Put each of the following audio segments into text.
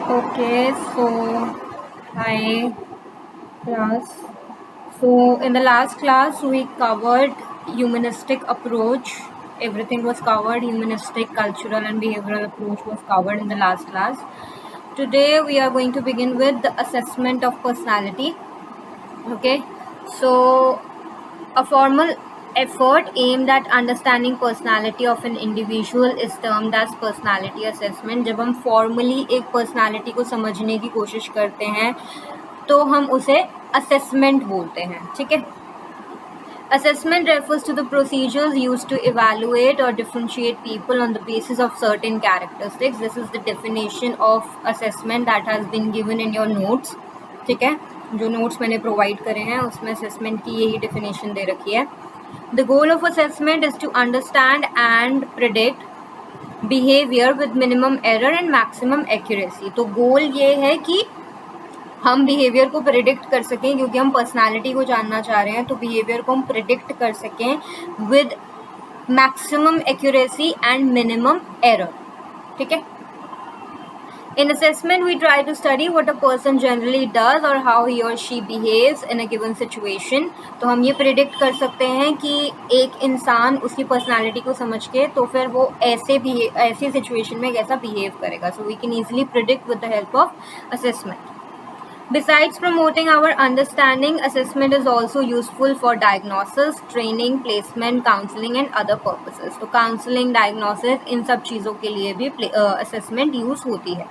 Okay, so hi class. So in the last class we covered humanistic approach. Everything was covered. Humanistic, cultural and behavioral approach was covered in the last class. Today we are going to begin with the assessment of personality. Okay, so a formal effort aimed at understanding personality of an individual is termed as personality assessment. जब हम formally एक personality को समझने की कोशिश करते हैं तो हम उसे assessment बोलते हैं. ठीक है. Assessment refers to the procedures used to evaluate or differentiate people on the basis of certain characteristics. This is the definition of assessment that has been given in your notes. ठीक है, जो notes मैंने provide करे हैं उसमें assessment की यही definition दे रखी है. The goal of assessment is to understand and predict behavior with minimum error and maximum accuracy. तो goal ये है कि हम बिहेवियर को प्रिडिक्ट कर सकें, क्योंकि हम पर्सनालिटी को जानना चाह रहे हैं, तो बिहेवियर को हम प्रिडिक्ट कर सकें with maximum accuracy and minimum error. ठीक है. In assessment, we try to study what a person generally does or how he or she behaves in a given situation. तो हम ये प्रिडिक्ट कर सकते हैं कि एक इंसान उसकी पर्सनालिटी को समझ के तो फिर वो ऐसी सिचुएशन में कैसा बिहेव करेगा. So we can easily predict with the help of assessment. Besides promoting our understanding, assessment is also useful for diagnosis, training, placement, counseling and other purposes. तो counseling, diagnosis इन सब चीज़ों के लिए भी assessment use होती है.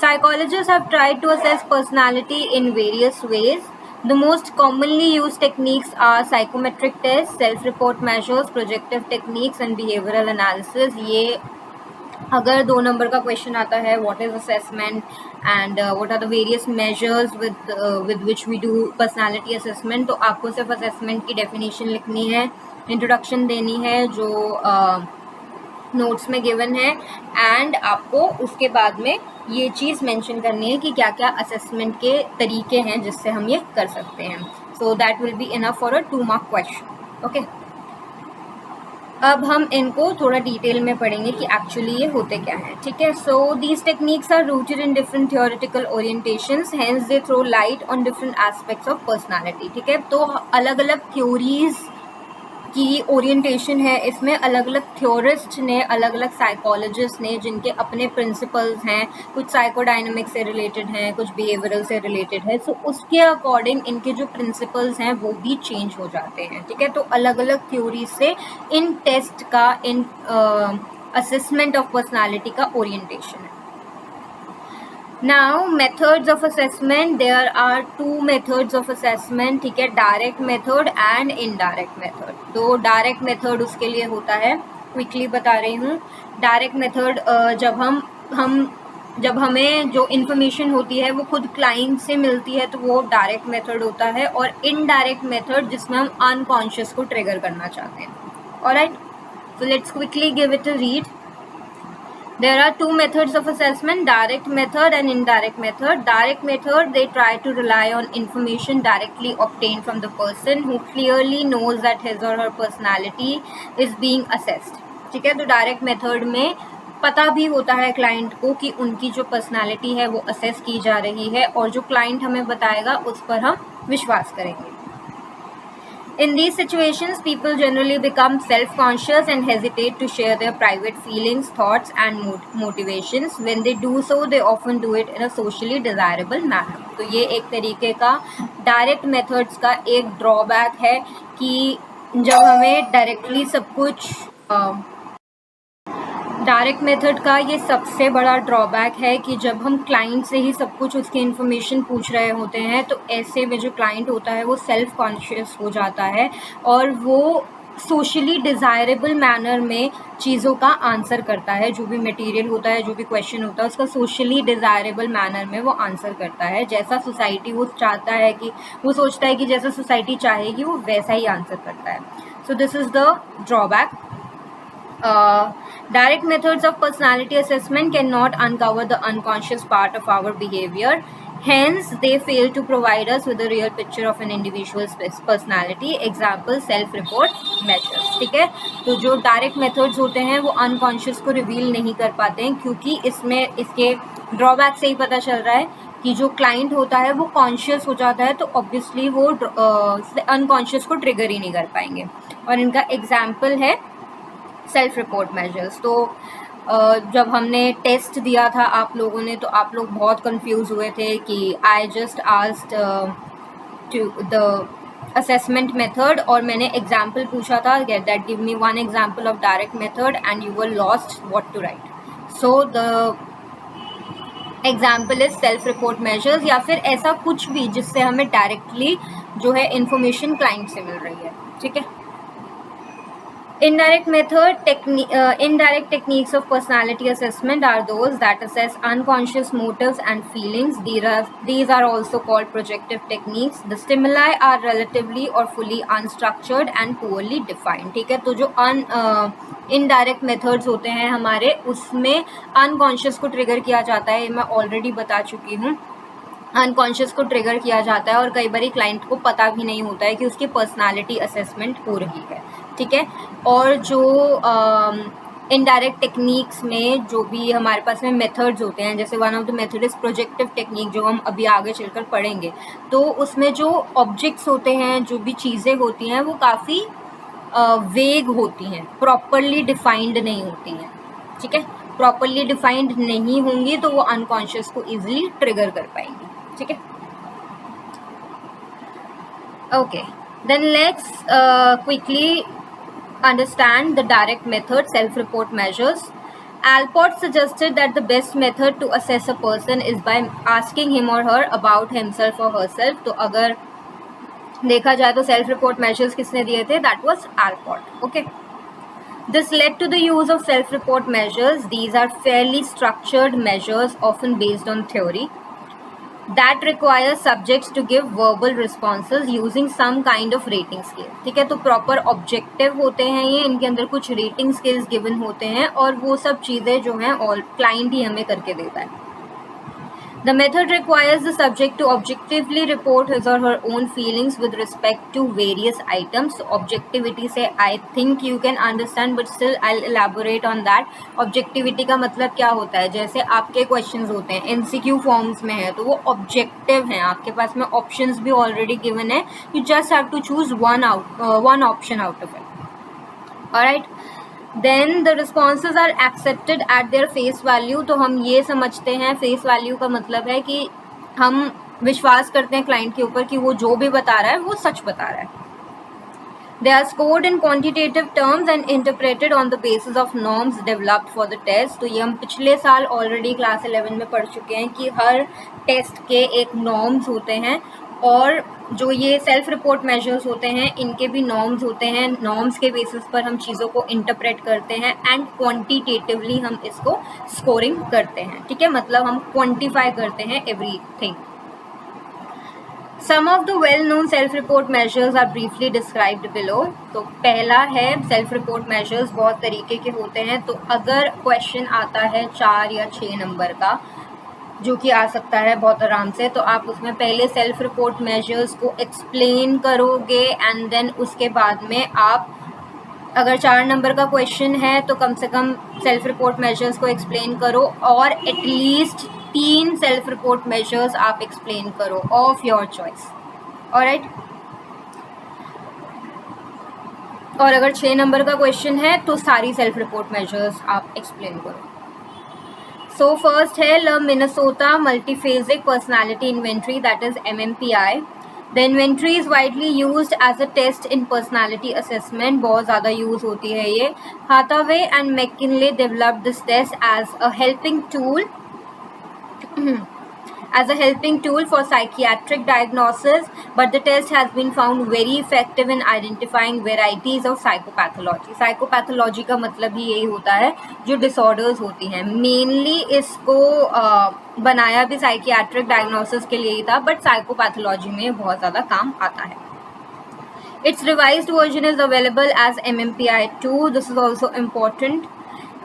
Psychologists have tried to assess personality in various ways. The most commonly used techniques are psychometric tests, self-report measures, projective techniques and behavioral analysis. ये अगर 2 नंबर का क्वेश्चन आता है what is assessment and what are the various measures with which we do personality assessment, तो आपको सिर्फ assessment की definition लिखनी है, इंट्रोडक्शन देनी है जो नोट्स में गिवन है, एंड आपको उसके बाद में ये चीज़ मेंशन करनी है कि क्या क्या असेसमेंट के तरीके हैं जिससे हम ये कर सकते हैं. So that will be enough for a 2 mark question. Okay, अब हम इनको थोड़ा डिटेल में पढ़ेंगे कि एक्चुअली ये होते क्या हैं. ठीक है. So these techniques are rooted in different theoretical orientations, hence they throw light on different aspects of personality. ठीक है. तो अलग अलग थ्योरीज की ओरिएंटेशन है इसमें, अलग अलग थ्योरिस्ट ने, अलग अलग साइकोलॉजिस्ट ने जिनके अपने प्रिंसिपल्स हैं, कुछ साइकोडायनामिक्स से रिलेटेड हैं, कुछ बिहेवियरल से रिलेटेड है. सो उसके अकॉर्डिंग इनके जो प्रिंसिपल्स हैं वो भी चेंज हो जाते हैं. ठीक है. तो अलग अलग थ्योरी से इन टेस्ट का, इन असेसमेंट ऑफ पर्सनालिटी का ओरिएंटेशन है. Now methods of assessment, there are 2 methods of assessment. ठीक है. Direct method and indirect method. तो डायरेक्ट मेथड उसके लिए होता है, क्विकली बता रही हूँ. डायरेक्ट मेथड जब हमें जो इन्फॉर्मेशन होती है वो खुद क्लाइंट से मिलती है तो वो डायरेक्ट मेथड होता है, और इनडायरेक्ट मेथड जिसमें हम अनकॉन्शियस को ट्रिगर करना चाहते हैं. Alright, so let's quickly give it a read. There are 2 methods of assessment, direct method and indirect method. Direct method, they try to rely on information directly obtained from the person who clearly knows that his or her personality is being assessed. ठीक है. तो direct method में पता भी होता है client को कि उनकी जो पर्सनालिटी है वो असेस की जा रही है, और जो क्लाइंट हमें बताएगा उस पर हम विश्वास करेंगे. In these situations, people generally become self-conscious and hesitate to share their private feelings, thoughts and motivations. When they do so, they often do it in a socially desirable manner. तो ये एक तरीके का डायरेक्ट मेथड्स का एक drawback है कि जब हमें डायरेक्टली सब कुछ डायरेक्ट मेथड का ये सबसे बड़ा ड्रॉबैक है कि जब हम क्लाइंट से ही सब कुछ उसकी इन्फॉर्मेशन पूछ रहे होते हैं तो ऐसे में जो क्लाइंट होता है वो सेल्फ कॉन्शियस हो जाता है, और वो सोशली डिज़ायरेबल मैनर में चीज़ों का आंसर करता है. जो भी मटेरियल होता है, जो भी क्वेश्चन होता है, उसका सोशली डिज़ायरेबल मैनर में वो आंसर करता है. जैसा सोसाइटी वो चाहता है कि, वो सोचता है कि जैसा सोसाइटी चाहेगी वो वैसा ही आंसर करता है. So this is the drawback. Direct methods of personality assessment cannot uncover the unconscious part of our behavior. Hence, they fail to provide us with a real picture of an individual's personality. Example, self-report measures. ठीक है, तो जो direct methods होते हैं वो unconscious को reveal नहीं कर पाते हैं, क्योंकि इसमें इसके ड्रॉबैक से ही पता चल रहा है कि जो क्लाइंट होता है वो कॉन्शियस हो जाता है, तो ऑब्वियसली वो अनकॉन्शियस को ट्रिगर ही नहीं कर पाएंगे. और इनका एग्जाम्पल है सेल्फ रिपोर्ट मेजर्स. तो जब हमने टेस्ट दिया था आप लोगों ने, तो आप लोग बहुत कंफ्यूज हुए थे कि I just asked to the assessment method, और मैंने एग्जाम्पल पूछा था that give me one example of direct method and you were lost what to write. So the example is self report measures, या फिर ऐसा कुछ भी जिससे हमें डायरेक्टली जो है इंफॉर्मेशन क्लाइंट से मिल रही है. ठीक है. Indirect techniques of personality assessment are those that assess unconscious motives and feelings. These are also called projective techniques. The stimuli are relatively or fully unstructured and poorly defined. ठीक है, तो जो indirect methods होते हैं हमारे, उसमें unconscious को trigger किया जाता है. मैं ऑलरेडी बता चुकी हूँ. अनकॉन्शियस को ट्रिगर किया जाता है और कई बार क्लाइंट को पता भी नहीं होता है कि उसकी पर्सनालिटी असेसमेंट हो रही है. ठीक है. और जो इनडायरेक्ट टेक्निक्स में जो भी हमारे पास में मेथड्स होते हैं, जैसे one of the method is projective technique, जो हम अभी आगे चलकर पढ़ेंगे, तो उसमें जो ऑब्जेक्ट्स होते हैं, जो भी चीज़ें होती हैं, वो काफ़ी वेग होती हैं, प्रॉपरली डिफाइंड नहीं होती हैं. ठीक है. प्रॉपरली डिफाइंड नहीं होंगी तो वो अनकॉन्शियस को ईजिली ट्रिगर कर पाएंगी. ठीक है. Okay, then let's quickly understand the direct method self-report measures. Alport suggested that the best method to assess a person is by asking him or her about himself or herself. तो अगर देखा जाए तो self report measures किसने दिए थे? That was Alport. Okay. This led to the use of self-report measures. These are fairly structured measures, often based on theory, that requires subjects to give verbal responses using some kind of rating scale. ठीक है. तो proper objective होते हैं ये, इनके अंदर कुछ rating scales given होते हैं, और वो सब चीज़ें जो हैं और क्लाइंट ही हमें करके देता है. The method requires the subject to objectively report his or her own feelings with respect to various items. So objectivity से I think you can understand, but still I'll elaborate on that. Objectivity का मतलब क्या होता है? जैसे आपके questions होते हैं MCQ forms में है, तो वो objective हैं, आपके पास में options भी already given है, you just have to choose one option out of it. Alright. Then the responses are accepted at their face value. तो हम ये समझते हैं face value का मतलब है कि हम विश्वास करते हैं क्लाइंट के ऊपर कि वो जो भी बता रहा है वो सच बता रहा है. They are scored in quantitative terms and interpreted on the basis of norms developed for the test. तो ये हम पिछले साल ऑलरेडी क्लास 11 में पढ़ चुके हैं कि हर टेस्ट के एक नॉर्म्स होते हैं, और जो ये सेल्फ रिपोर्ट मेजर्स होते हैं इनके भी नॉर्म्स होते हैं. नॉर्म्स के बेसिस पर हम चीज़ों को इंटरप्रेट करते हैं एंड क्वांटिटेटिवली हम इसको स्कोरिंग करते हैं. ठीक है. मतलब हम क्वांटिफाई करते हैं everything. Some of the well-known self-report measures are briefly described below. तो पहला है सेल्फ रिपोर्ट मेजर्स. बहुत तरीके के होते हैं. तो अगर क्वेश्चन आता है 4 या 6 नंबर का, जो कि आ सकता है बहुत आराम से, तो आप उसमें पहले सेल्फ रिपोर्ट मेजर्स को एक्सप्लेन करोगे, एंड देन उसके बाद में आप, अगर 4 नंबर का क्वेश्चन है तो कम से कम सेल्फ रिपोर्ट मेजर्स को एक्सप्लेन करो, और एटलीस्ट 3 सेल्फ रिपोर्ट मेजर्स आप एक्सप्लेन करो ऑफ योर चॉइस. ऑलराइट. और अगर 6 नंबर का क्वेश्चन है तो सारी सेल्फ रिपोर्ट मेजर्स आप एक्सप्लेन करो. So first है the Minnesota Multiphasic Personality Inventory, that is MMPI. The inventory is widely used as a test in personality assessment. बहुत ज़्यादा यूज़ होती है ये. Hathaway and McKinley developed this test as a helping tool for psychiatric diagnosis, but the test has been found very effective in identifying varieties of psychopathology. Psychopathology का मतलब ही यही होता है जो disorders होती हैं. Mainly इसको बनाया भी psychiatric diagnosis के लिए ही था, but psychopathology में बहुत ज़्यादा काम आता है. Its revised version is available as MMPI-2. This is also important.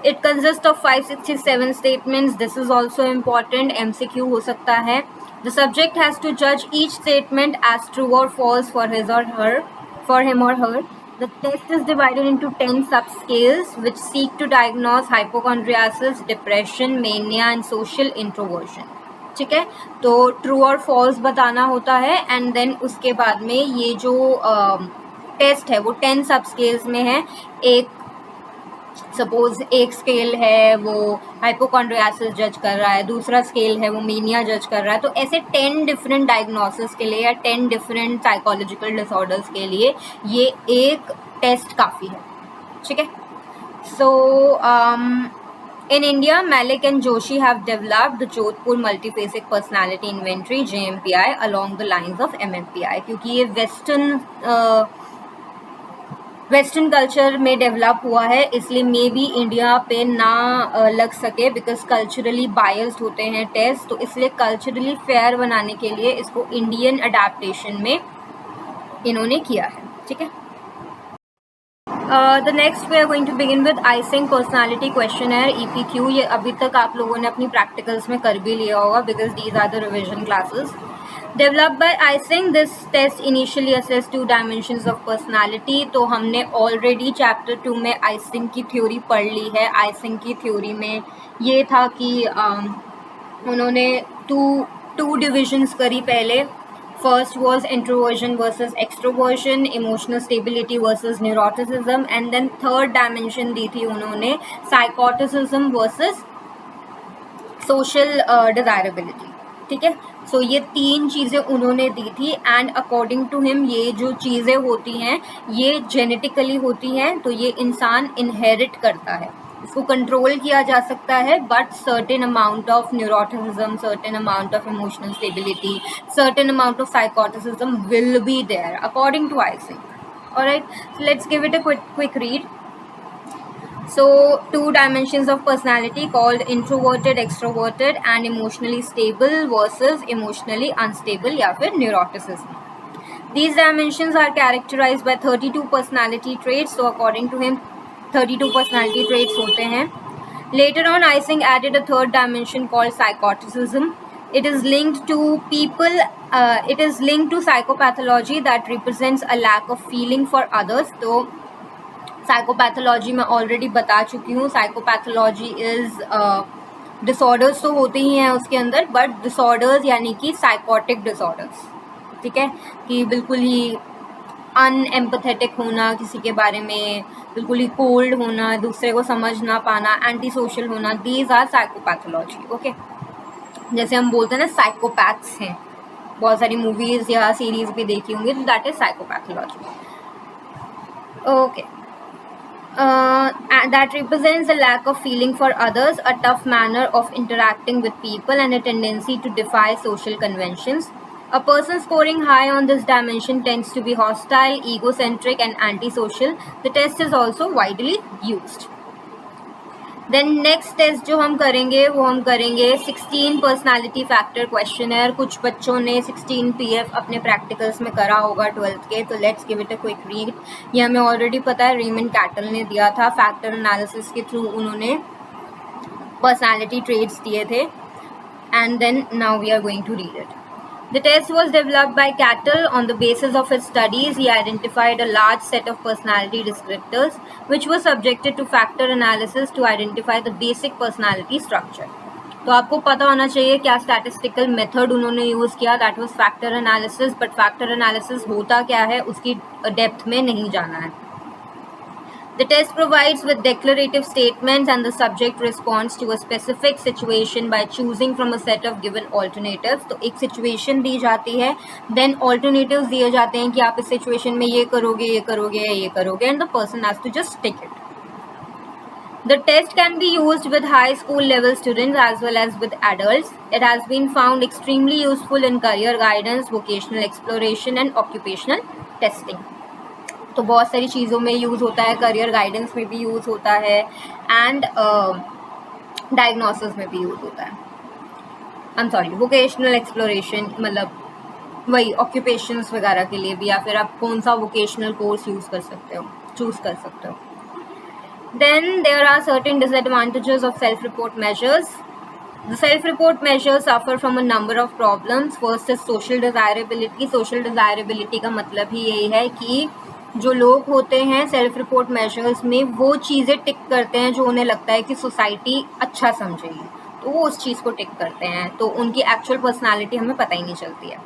It consists of 567 statements. This is also important. MCQ हो सकता है. The subject has to judge each statement as true or false for him or her. The test is divided into 10 subscales which seek to diagnose hypochondriasis, depression, mania and social introversion. ठीक है, तो true और false बताना होता है and then उसके बाद में ये जो टेस्ट है वो 10 सब स्केल्स में है. एक सपोज एक स्केल है वो हाइपोकॉन्ड्रियासिस जज कर रहा है, दूसरा स्केल है वो मीनिया जज कर रहा है. तो ऐसे 10 डिफरेंट डायग्नोसिस के लिए या 10 डिफरेंट साइकोलॉजिकल डिसऑर्डर्स के लिए ये एक टेस्ट काफ़ी है. ठीक है. सो in India, Malik and Joshi have developed the Jodhpur Multiphasic Personality Inventory JMPI along the lines of MMPI, क्योंकि ये वेस्टर्न कल्चर में डेवलप हुआ है इसलिए मे बी इंडिया पे ना लग सके बिकॉज कल्चरली बायस्ड होते हैं टेस्ट. तो इसलिए कल्चरली फेयर बनाने के लिए इसको इंडियन अडेप्टेशन में इन्होंने किया है. ठीक है. The next we are going to begin with Eysenck personality questionnaire EPQ. ये अभी तक आप लोगों ने अपनी प्रैक्टिकल्स में कर भी लिया होगा because these are the revision classes. Developed by Ising, this test initially assessed 2 dimensions of personality. तो हमने already chapter 2 में Ising की थ्योरी पढ़ ली है. Ising की थ्योरी में ये था कि उन्होंने two divisions करी पहले. First was introversion versus extroversion, emotional stability versus neuroticism, and then third dimension दी थी उन्होंने psychoticism versus social desirability. ठीक है. सो ये 3 चीज़ें उन्होंने दी थी एंड अकॉर्डिंग टू हिम ये जो चीज़ें होती हैं ये जेनेटिकली होती हैं. तो ये इंसान इनहेरिट करता है, इसको कंट्रोल किया जा सकता है but certain amount of neuroticism, certain amount of emotional stability, certain amount of psychoticism will be there according to Eysenck. Alright, so let's give it a quick read. So 2 dimensions of personality called introverted, extroverted and emotionally stable versus emotionally unstable या फिर neuroticism. These dimensions are characterized by 32 personality traits. So according to him 32 personality traits होते हैं. Later on Ising added a third dimension called psychoticism. It is linked to it is linked to psychopathology that represents a lack of feeling for others. तो psychopathology में already बता चुकी हूँ. Psychopathology is disorders तो होते ही हैं उसके अंदर बट डिसऑर्डर्स यानी कि साइकोटिक डिसऑर्डर्स. ठीक है, कि बिल्कुल ही अनएम्पथेटिक होना, किसी के बारे में बिल्कुल ही कोल्ड होना, दूसरे को समझ ना पाना, एंटी सोशल होना, दीज आर साइकोपैथोलॉजी. ओके, जैसे हम बोलते हैं ना साइकोपैथ्स हैं, बहुत सारी मूवीज़ या सीरीज भी देखी होंगी, तो that is psychopathology. Okay. That represents a lack of feeling for others, a tough manner of interacting with people, and a tendency to defy social conventions. A person scoring high on this dimension tends to be hostile, egocentric, and antisocial. The test is also widely used. Then next test जो हम करेंगे वो हम करेंगे 16 personality factor questionnaire. कुछ बच्चों ने 16 PF अपने प्रैक्टिकल्स में करा होगा 12th के. तो let's give it a quick read. ये हमें ऑलरेडी पता है, रेमंड कैटल ने दिया था. फैक्टर एनालिसिस के थ्रू उन्होंने पर्सनालिटी ट्रेट्स दिए थे and then now we are going to read it. The test was developed by Cattell. On the basis of his studies, he identified a large set of personality descriptors which were subjected to factor analysis to identify the basic personality structure. तो आपको पता होना चाहिए क्या statistical method उन्होंने use किया. That was factor analysis. But factor analysis होता क्या है उसकी डेप्थ में नहीं जाना है. The test provides with declarative statements and the subject responds to a specific situation by choosing from a set of given alternatives. तो एक situation दी जाती है, then alternatives दिए जाते हैं कि आप इस situation में ये करोगे, ये करोगे, ये करोगे, and the person has to just tick it. The test can be used with high school level students as well as with adults. It has been found extremely useful in career guidance, vocational exploration and occupational testing. तो बहुत सारी चीज़ों में use होता है, career guidance में भी use होता है एंड डायग्नोसिस में भी यूज़ होता है. I am sorry, vocational exploration मतलब वही ऑक्यूपेशंस वगैरह के लिए भी, या फिर आप कौन सा वोकेशनल कोर्स यूज़ कर सकते हो, चूज़ कर सकते हो. Then there are certain disadvantages of self report measures. The self-report measures suffer from a number of problems. First is social desirability. Social desirability का मतलब ही यही है कि जो लोग होते हैं सेल्फ रिपोर्ट मेजर्स में वो चीज़ें टिक करते हैं जो उन्हें लगता है कि सोसाइटी अच्छा समझेगी, तो वो उस चीज़ को टिक करते हैं, तो उनकी एक्चुअल पर्सनालिटी हमें पता ही नहीं चलती है.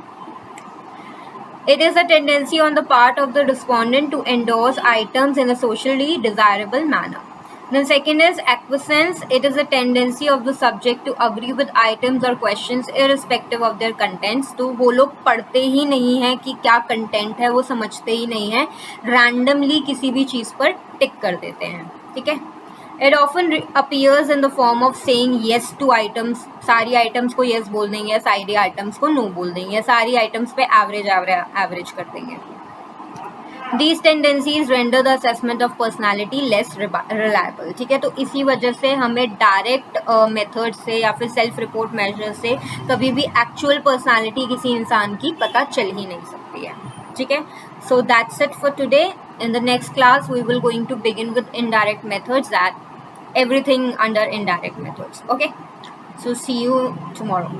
It is a tendency on the part of the respondent to endorse items in a socially desirable manner. Then second is acquiescence. It is a tendency of the subject to agree with items or questions irrespective of their contents. तो वो लोग पढ़ते ही नहीं हैं कि क्या content है, वो समझते ही नहीं है, रैंडमली किसी भी चीज़ पर टिक कर देते हैं. ठीक है. It often appears in the form of saying yes to items. सारी items को yes बोल देंगे, सारी items को no बोल देंगे, सारी items पे average कर देंगे. These tendencies render the assessment of personality less reliable. ठीक है, तो इसी वजह से हमें डायरेक्ट मेथड से या फिर सेल्फ रिपोर्ट मेजर से कभी भी एक्चुअल पर्सनालिटी किसी इंसान की पता चल ही नहीं सकती है. ठीक है, so that's it for today. In the next class we will going to begin with indirect methods, that everything under indirect methods. Okay, so see you tomorrow.